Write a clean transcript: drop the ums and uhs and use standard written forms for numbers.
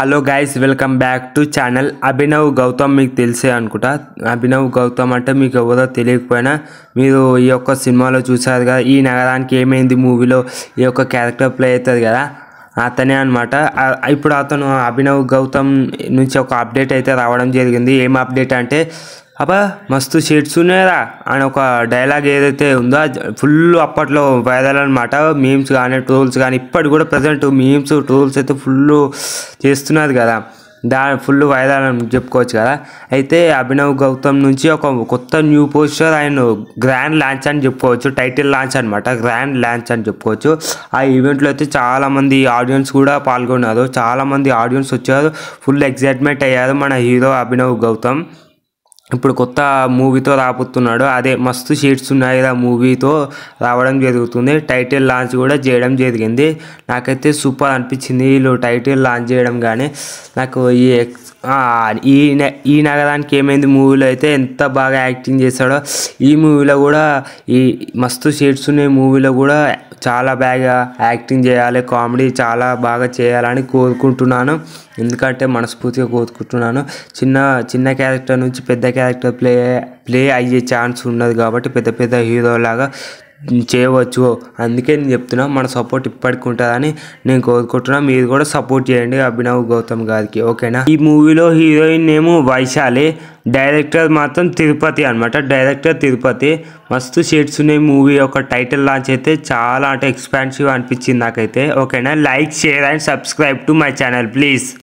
Hello guys, welcome back to channel. Abhinav Gautam మీకు తెలిసే అనుకుంటా. అభినవ్ గౌతమ్ అంటే మీకు ఎవరో తెలియకపోయినా మీరు ఈ యొక్క సినిమాలో చూసారు కదా, ఈ నగరానికి ఏమైంది మూవీలో ఈ యొక్క క్యారెక్టర్ ప్లే అవుతుంది కదా, అతనే అనమాట. ఇప్పుడు అతను అభినవ్ గౌతమ్ నుంచి ఒక అప్డేట్ అయితే రావడం జరిగింది. ఏం అప్డేట్ అంటే, అబ్బా మస్తు షేడ్స్ ఉన్నాయరా అని ఒక డైలాగ్ ఏదైతే ఉందో ఫుల్ అప్పట్లో వైరల్ అనమాట. మీమ్స్ కానీ ట్రోల్స్ కానీ ఇప్పటి కూడా ప్రజెంట్ మీమ్స్ ట్రోల్స్ అయితే ఫుల్ చేస్తున్నారు కదా, ఫుల్ వైరల్ అని చెప్పుకోవచ్చు కదా. అయితే అభినవ్ గౌతమ్ నుంచి ఒక కొత్త న్యూ పోస్టర్ ఆయన గ్రాండ్ లాంచ్ అని చెప్పుకోవచ్చు, టైటిల్ లాంచ్ అనమాట, గ్రాండ్ లాంచ్ అని చెప్పుకోవచ్చు. ఆ ఈవెంట్లో అయితే చాలామంది ఆడియన్స్ కూడా పాల్గొన్నారు, చాలామంది ఆడియన్స్ వచ్చారు, ఫుల్ ఎక్సైట్మెంట్ అయ్యారు. మన హీరో అభినవ్ గౌతమ్ ఇప్పుడు కొత్త మూవీతో రాబోతున్నాడు. అదే మస్తు షేడ్స్ ఉన్నాయి ఆ మూవీతో రావడం జరుగుతుంది. టైటిల్ లాంచ్ కూడా చేయడం జరిగింది. నాకైతే సూపర్ అనిపించింది వీళ్ళు టైటిల్ లాంచ్ చేయడం. కానీ నాకు ఈ నగరానికి ఏమైంది మూవీలో అయితే ఎంత బాగా యాక్టింగ్ చేశాడో, ఈ మూవీలో కూడా ఈ మస్తు షేడ్స్ ఉన్నాయి మూవీలో కూడా చాలా బాగా యాక్టింగ్ చేయాలి, కామెడీ చాలా బాగా చేయాలని కోరుకుంటున్నాను. ఎందుకంటే మనస్ఫూర్తిగా కోరుకుంటున్నాను. చిన్న క్యారెక్టర్ నుంచి పెద్ద క్యారెక్టర్ ప్లే అయ్యే ఛాన్స్ ఉన్నది కాబట్టి పెద్ద పెద్ద హీరోలాగా చేయవచ్చు. అందుకే నేను చెప్తున్నా, మన సపోర్ట్ ఇప్పటికి ఉంటుందని నేను కోరుకుంటున్నా. మీరు కూడా సపోర్ట్ చేయండి అభినవ్ గౌతమ్ గారికి, ఓకేనా. ఈ మూవీలో హీరోయిన్ నేమో వైశాలి, డైరెక్టర్ మాత్రం తిరుపతి అనమాట, డైరెక్టర్ తిరుపతి. మస్తు షేడ్స్ ఉన్నాయి మూవీ యొక్క టైటిల్ లాంచ్ అయితే చాలా అంటే ఎక్స్పాన్సివ్ అనిపించింది నాకైతే, ఓకేనా. Like, share and subscribe to my channel please.